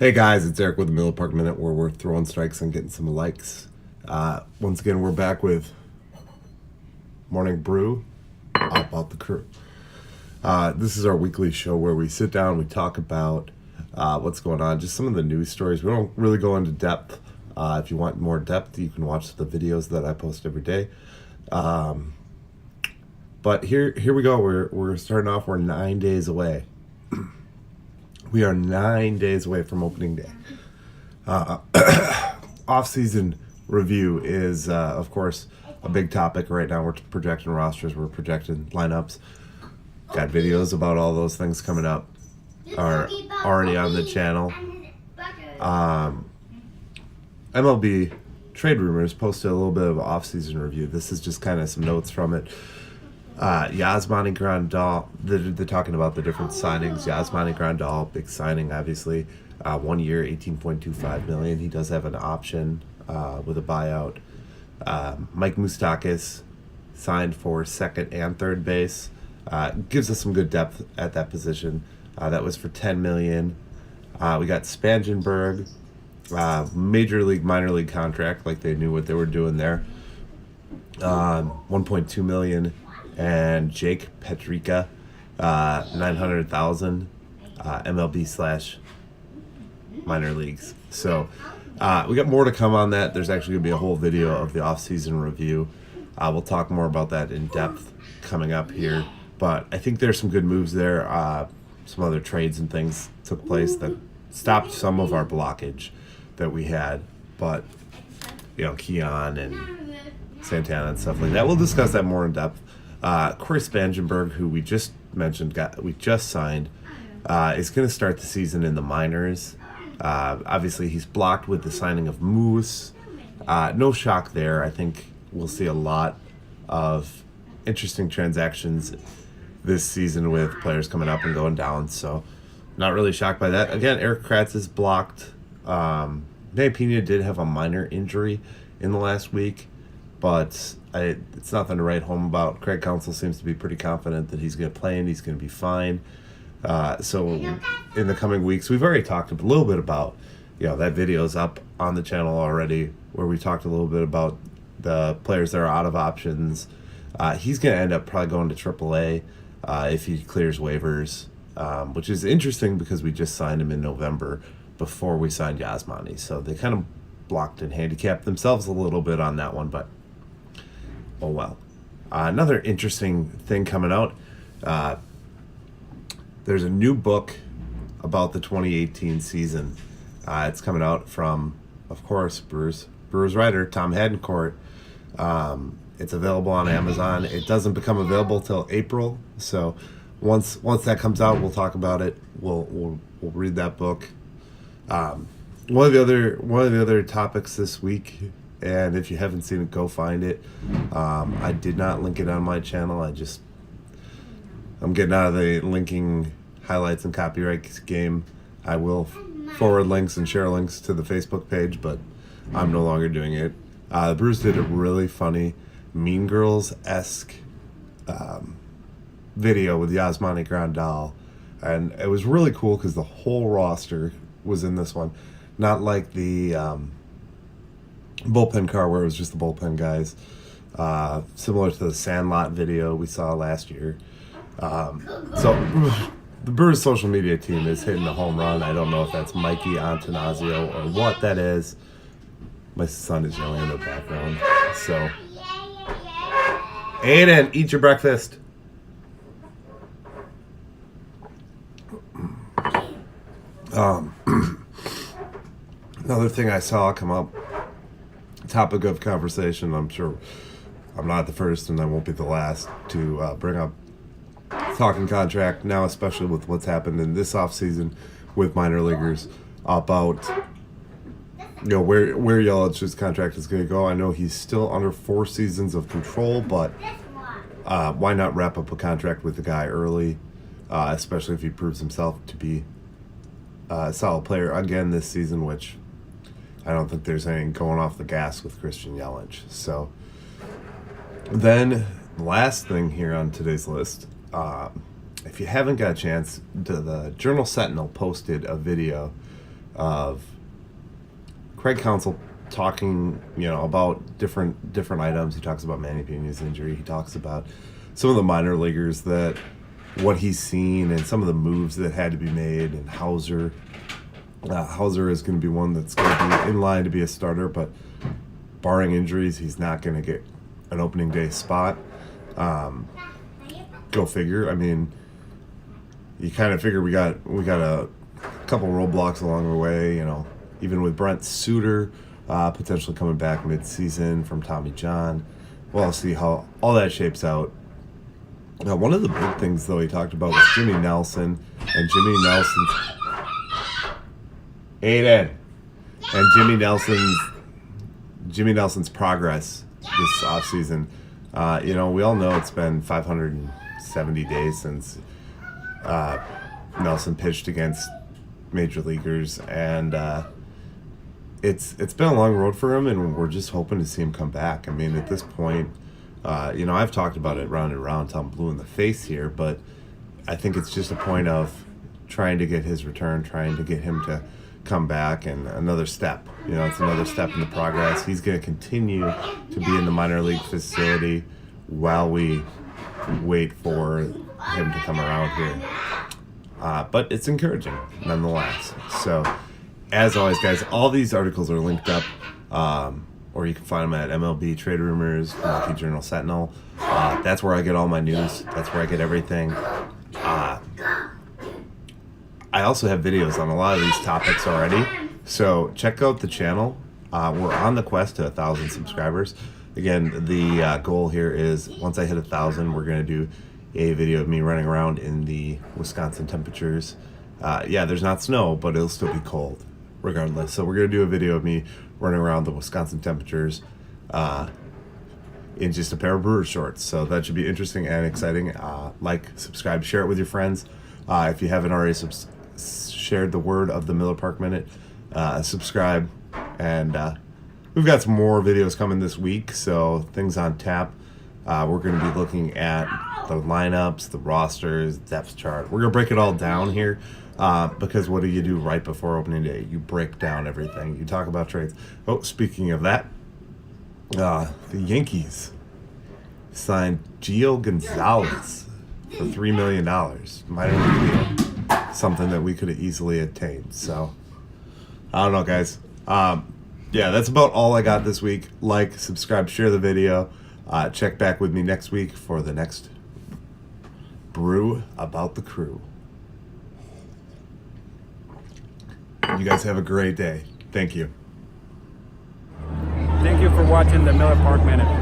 Hey guys, it's Eric with the Miller Park Minute, where we're throwing strikes and getting some likes. Once again, we're back with Morning Brew, about the crew. This is our weekly show where we sit down, we talk about what's going on, just some of the news stories. We don't really go into depth. If you want more depth, you can watch the videos that I post every day. But here we go. We're starting off. We're 9 days away. We are 9 days away from opening day. Off-season review is, of course, a big topic right now. We're projecting rosters. We're projecting lineups. Got videos about all those things coming up. Are already on the channel. MLB Trade Rumors posted a little bit of off-season review. This is just kind of some notes from it. Yasmani Grandal, they're talking about the different signings. Yasmani Grandal, big signing, obviously. 1 year, $18.25 million. He does have an option with a buyout. Mike Moustakas signed for second and third base. Gives us some good depth at that position. That was for $10 million. We got Spangenberg, major league, minor league contract, like they knew what they were doing there. $1.2 million. And Jake Petrika, $900,000, MLB / minor leagues. So we got more to come on that. There's actually going to be a whole video of the off-season review. We'll talk more about that in depth coming up here. But I think there's some good moves there. Some other trades and things took place that stopped some of our blockage that we had. But, Keon and Santana and stuff like that. We'll discuss that more in depth. Corey Spangenberg, who we just mentioned, we just signed, is going to start the season in the minors. Obviously, he's blocked with the signing of Moose. No shock there. I think we'll see a lot of interesting transactions this season with players coming up and going down. So, not really shocked by that. Again, Eric Kratz is blocked. Nate Pena did have a minor injury in the last week, but it's nothing to write home about. Craig Counsell seems to be pretty confident that he's going to play and he's going to be fine. So in the coming weeks, we've already talked a little bit about, that video's up on the channel already, where we talked a little bit about the players that are out of options. He's going to end up probably going to AAA if he clears waivers, which is interesting because we just signed him in November before we signed Yasmani. So they kind of blocked and handicapped themselves a little bit on that one, but oh well. Another interesting thing coming out. There's a new book about the 2018 season. It's coming out from, of course, Brewers writer Tom Hadencourt. It's available on Amazon. It doesn't become available till April. So once that comes out, we'll talk about it. We'll read that book. One of the other topics this week, and if you haven't seen it, go find it. I did not link it on my channel. I'm getting out of the linking highlights and copyright game. I will forward links and share links to the Facebook page, but I'm no longer doing it. The Brewers did a really funny Mean Girls-esque video with Yasmani Grandal, and it was really cool because the whole roster was in this one. Not like the bullpen car where it was just the bullpen guys. Similar to the Sandlot video we saw last year. So the Brewers social media team is hitting a home run. I don't know if that's Mikey Antonazio or what that is. My son is yelling in the background. So, Aiden, eat your breakfast. Another thing I saw come up, topic of conversation, I'm sure I'm not the first and I won't be the last to bring up talking contract now, especially with what's happened in this offseason with minor leaguers, about where Yelich's contract is going to go. I know he's still under 4 seasons of control, but why not wrap up a contract with the guy early, especially if he proves himself to be a solid player again this season, which I don't think there's any going off the gas with Christian Yelich. So then the last thing here on today's list, if you haven't got a chance, the Journal Sentinel posted a video of Craig Counsell talking, about different items. He talks about Manny Peña's injury. He talks about some of the minor leaguers, that what he's seen and some of the moves that had to be made. And Hauser is going to be one that's going to be in line to be a starter, but barring injuries, he's not going to get an opening day spot. Go figure. I mean, you kind of figure we got a couple roadblocks along the way. Even with Brent Suter potentially coming back mid-season from Tommy John. We'll see how all that shapes out. Now, one of the big things, though, he talked about was Jimmy Nelson and Jimmy Nelson's progress this offseason. We all know it's been 570 days since Nelson pitched against major leaguers, and it's been a long road for him, and we're just hoping to see him come back. I mean, at this point, I've talked about it round and round till I'm blue in the face here, but I think it's just a point of trying to get his return, trying to get him to come back, and another step. It's another step in the progress. He's going to continue to be in the minor league facility while we wait for him to come around here. But it's encouraging nonetheless. So, as always, guys, all these articles are linked up, or you can find them at MLB Trade Rumors, Milwaukee Journal Sentinel. That's where I get all my news. That's where I get everything. I also have videos on a lot of these topics already, so check out the channel. We're on the quest to 1,000 subscribers. Again, the goal here is once I hit 1,000, we're going to do a video of me running around in the Wisconsin temperatures. There's not snow, but it'll still be cold regardless. So we're going to do a video of me running around the Wisconsin temperatures in just a pair of Brewers shorts. So that should be interesting and exciting. Like, subscribe, share it with your friends. If you haven't already shared the word of the Miller Park Minute, subscribe. And we've got some more videos coming this week, so things on tap. We're going to be looking at the lineups, the rosters, depth chart. We're going to break it all down here because what do you do right before opening day? You break down everything. You talk about trades. Oh, speaking of that, the Yankees signed Gio Gonzalez for $3 million. Minor league deal. Something that we could have easily attained. So, I don't know, guys. That's about all I got this week. Like, subscribe, share the video. Check back with me next week for the next Brew About the Crew. You guys have a great day. Thank you. Thank you for watching the Miller Park Minute.